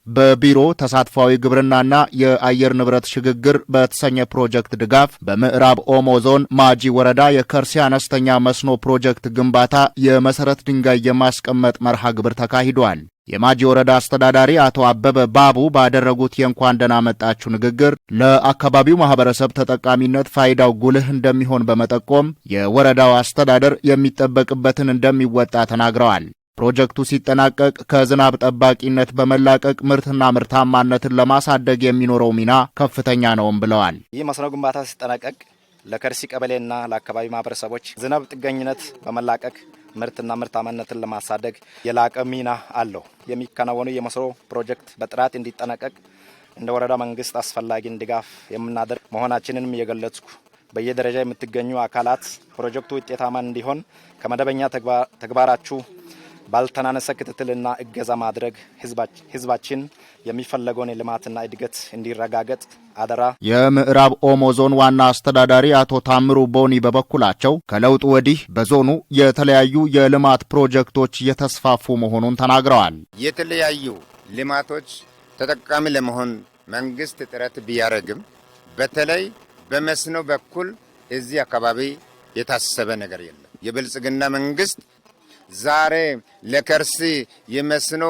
በቢሮ ተሳትፏዊ ግብርናና የአየር ንብረት ሽግግር በተሰኘ ፕሮጀክት ድጋፍ በምዕራብ ኦሞ ዞን ማጂ ወረዳ የከርሲ አነስተኛ መስኖ ፕሮጀክት ግንባታ የመሰረት ድንጋይ የማስቀመጥ መርሃ ግብር ተካሂዷል። የማጂ ወረዳ አስተዳዳሪ አቶ አበበ ባቡ ባደረጉት የእንኳን ደህና መጣችሁ ንግግር ለአካባቢው ማህበረሰብ ተጠቃሚነት ፋይዳው ጉልህ እንደሚሆን በመጠቆም የወረዳው አስተዳደር የሚጠበቅበትን እንደሚወጣ ተናግረዋል። ፕሮጀክቱ ሲጠናቀቅ ከዝናብ ጠባቂነት በመላቀቅ ምርትና ምርታማነትን ለማሳደግ የሚኖረው ሚና ከፍተኛ ነውም ብለዋል። ይህ መስኖ ግንባታ ሲጠናቀቅ ለከርሲ ቀበሌና ለአካባቢ ማህበረሰቦች ዝናብ ጥገኝነት በመላቀቅ ምርትና ምርታማነትን ለማሳደግ የላቀ ሚና አለው። የሚከናወኑ የመስኖ ፕሮጀክት በጥራት እንዲጠናቀቅ እንደ ወረዳ መንግስት አስፈላጊን ድጋፍ የምናደርግ መሆናችንንም እየገለጽኩ በየደረጃ የምትገኙ አካላት ፕሮጀክቱ ውጤታማ እንዲሆን ከመደበኛ ተግባራችሁ ባልተናነሰ ክትትልና እገዛ ማድረግ ህዝባችን የሚፈለገውን የልማትና እድገት እንዲረጋገጥ አደራ። የምዕራብ ኦሞ ዞን ዋና አስተዳዳሪ አቶ ታምሩ ቦኒ በበኩላቸው ከለውጡ ወዲህ በዞኑ የተለያዩ የልማት ፕሮጀክቶች እየተስፋፉ መሆኑን ተናግረዋል። የተለያዩ ልማቶች ተጠቃሚ ለመሆን መንግስት ጥረት ቢያደርግም በተለይ በመስኖ በኩል እዚህ አካባቢ የታሰበ ነገር የለም። የብልጽግና መንግስት ዛሬ ለከርሲ የመስኖ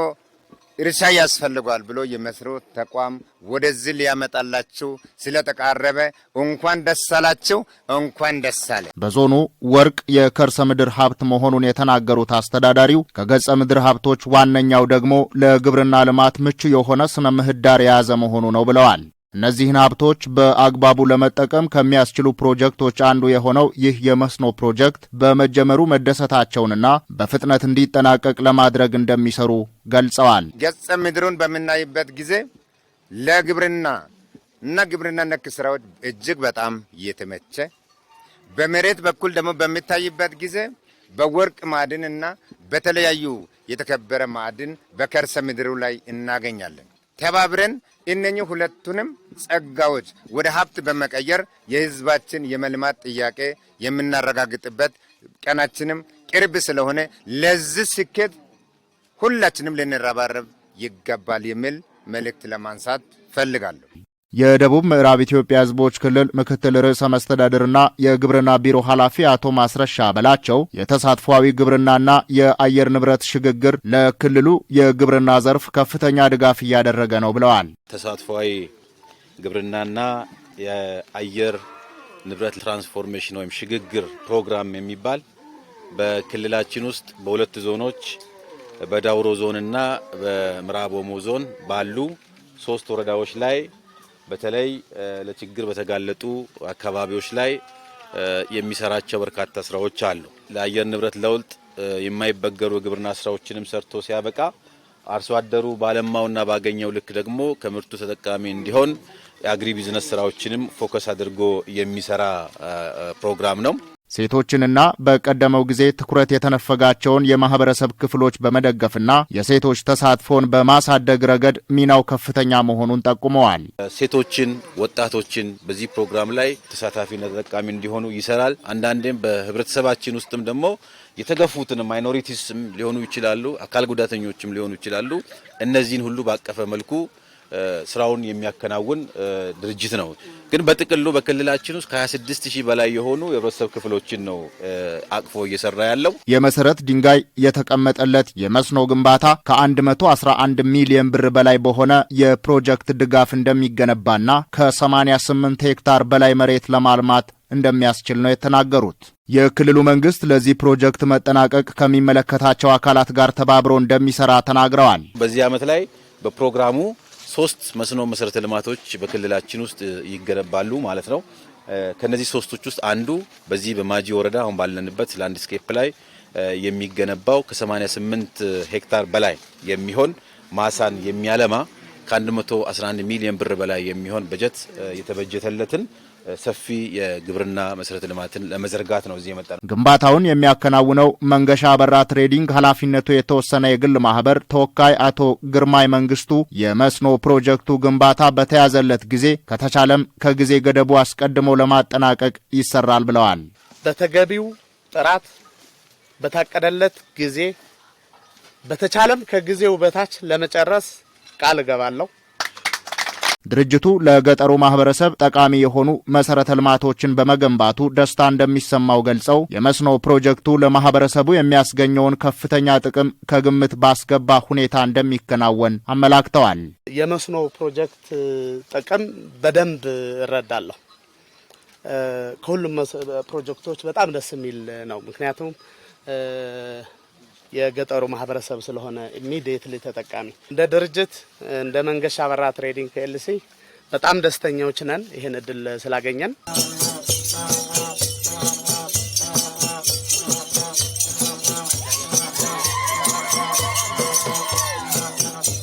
እርሻ ያስፈልጋል ብሎ የመስኖ ተቋም ወደዚህ ሊያመጣላችሁ ስለተቃረበ እንኳን ደስ አላችሁ፣ እንኳን ደስ አለ። በዞኑ ወርቅ የከርሰ ምድር ሀብት መሆኑን የተናገሩት አስተዳዳሪው ከገጸ ምድር ሀብቶች ዋነኛው ደግሞ ለግብርና ልማት ምቹ የሆነ ስነ ምህዳር የያዘ መሆኑ ነው ብለዋል። እነዚህን ሀብቶች በአግባቡ ለመጠቀም ከሚያስችሉ ፕሮጀክቶች አንዱ የሆነው ይህ የመስኖ ፕሮጀክት በመጀመሩ መደሰታቸውንና በፍጥነት እንዲጠናቀቅ ለማድረግ እንደሚሰሩ ገልጸዋል። ገጸ ምድሩን በምናይበት ጊዜ ለግብርና እና ግብርና ነክ ስራዎች እጅግ በጣም የተመቸ፣ በመሬት በኩል ደግሞ በሚታይበት ጊዜ በወርቅ ማዕድን እና በተለያዩ የተከበረ ማዕድን በከርሰ ምድሩ ላይ እናገኛለን። ተባብረን እነኚህ ሁለቱንም ጸጋዎች ወደ ሀብት በመቀየር የህዝባችን የመልማት ጥያቄ የምናረጋግጥበት ቀናችንም ቅርብ ስለሆነ ለዚህ ስኬት ሁላችንም ልንረባረብ ይገባል የሚል መልእክት ለማንሳት ፈልጋለሁ። የደቡብ ምዕራብ ኢትዮጵያ ህዝቦች ክልል ምክትል ርዕሰ መስተዳድርና የግብርና ቢሮ ኃላፊ አቶ ማስረሻ በላቸው የተሳትፏዊ ግብርናና የአየር ንብረት ሽግግር ለክልሉ የግብርና ዘርፍ ከፍተኛ ድጋፍ እያደረገ ነው ብለዋል። ተሳትፏዊ ግብርናና የአየር ንብረት ትራንስፎርሜሽን ወይም ሽግግር ፕሮግራም የሚባል በክልላችን ውስጥ በሁለት ዞኖች በዳውሮ ዞንና በምዕራብ ኦሞ ዞን ባሉ 3 ወረዳዎች ላይ በተለይ ለችግር በተጋለጡ አካባቢዎች ላይ የሚሰራቸው በርካታ ስራዎች አሉ። ለአየር ንብረት ለውጥ የማይበገሩ ግብርና ስራዎችንም ሰርቶ ሲያበቃ አርሶ አደሩ ባለማውና ባገኘው ልክ ደግሞ ከምርቱ ተጠቃሚ እንዲሆን የአግሪ ቢዝነስ ስራዎችንም ፎከስ አድርጎ የሚሰራ ፕሮግራም ነው። ሴቶችንና በቀደመው ጊዜ ትኩረት የተነፈጋቸውን የማህበረሰብ ክፍሎች በመደገፍና የሴቶች ተሳትፎን በማሳደግ ረገድ ሚናው ከፍተኛ መሆኑን ጠቁመዋል። ሴቶችን፣ ወጣቶችን በዚህ ፕሮግራም ላይ ተሳታፊና ተጠቃሚ እንዲሆኑ ይሰራል። አንዳንዴም በህብረተሰባችን ውስጥም ደግሞ የተገፉትን ማይኖሪቲስም ሊሆኑ ይችላሉ፣ አካል ጉዳተኞችም ሊሆኑ ይችላሉ። እነዚህን ሁሉ ባቀፈ መልኩ ስራውን የሚያከናውን ድርጅት ነው። ግን በጥቅሉ በክልላችን ውስጥ ከ26000 በላይ የሆኑ የህብረተሰብ ክፍሎችን ነው አቅፎ እየሰራ ያለው። የመሰረት ድንጋይ የተቀመጠለት የመስኖ ግንባታ ከ111 ሚሊዮን ብር በላይ በሆነ የፕሮጀክት ድጋፍ እንደሚገነባና ከ88 ሄክታር በላይ መሬት ለማልማት እንደሚያስችል ነው የተናገሩት። የክልሉ መንግስት ለዚህ ፕሮጀክት መጠናቀቅ ከሚመለከታቸው አካላት ጋር ተባብሮ እንደሚሰራ ተናግረዋል። በዚህ ዓመት ላይ በፕሮግራሙ 3 መስኖ መሰረተ ልማቶች በክልላችን ውስጥ ይገነባሉ ማለት ነው። ከነዚህ 3ቶች ውስጥ አንዱ በዚህ በማጂ ወረዳ አሁን ባለንበት ላንድስኬፕ ላይ የሚገነባው ከ88 ሄክታር በላይ የሚሆን ማሳን የሚያለማ ከ111 ሚሊዮን ብር በላይ የሚሆን በጀት የተበጀተለትን ሰፊ የግብርና መሰረተ ልማትን ለመዘርጋት ነው እዚህ የመጣው። ግንባታውን የሚያከናውነው መንገሻ አበራ ትሬዲንግ ኃላፊነቱ የተወሰነ የግል ማህበር ተወካይ አቶ ግርማይ መንግስቱ የመስኖ ፕሮጀክቱ ግንባታ በተያዘለት ጊዜ ከተቻለም ከጊዜ ገደቡ አስቀድሞ ለማጠናቀቅ ይሰራል ብለዋል። በተገቢው ጥራት በታቀደለት ጊዜ በተቻለም ከጊዜው በታች ለመጨረስ ቃል እገባለሁ። ድርጅቱ ለገጠሩ ማህበረሰብ ጠቃሚ የሆኑ መሰረተ ልማቶችን በመገንባቱ ደስታ እንደሚሰማው ገልጸው የመስኖ ፕሮጀክቱ ለማህበረሰቡ የሚያስገኘውን ከፍተኛ ጥቅም ከግምት ባስገባ ሁኔታ እንደሚከናወን አመላክተዋል። የመስኖ ፕሮጀክት ጥቅም በደንብ እረዳለሁ። ከሁሉም ፕሮጀክቶች በጣም ደስ የሚል ነው። ምክንያቱም የገጠሩ ማህበረሰብ ስለሆነ ኢሚዲየትሊ ተጠቃሚ። እንደ ድርጅት እንደ መንገሻ አበራ ትሬዲንግ ፒኤልሲ በጣም ደስተኞች ነን ይሄን እድል ስላገኘን።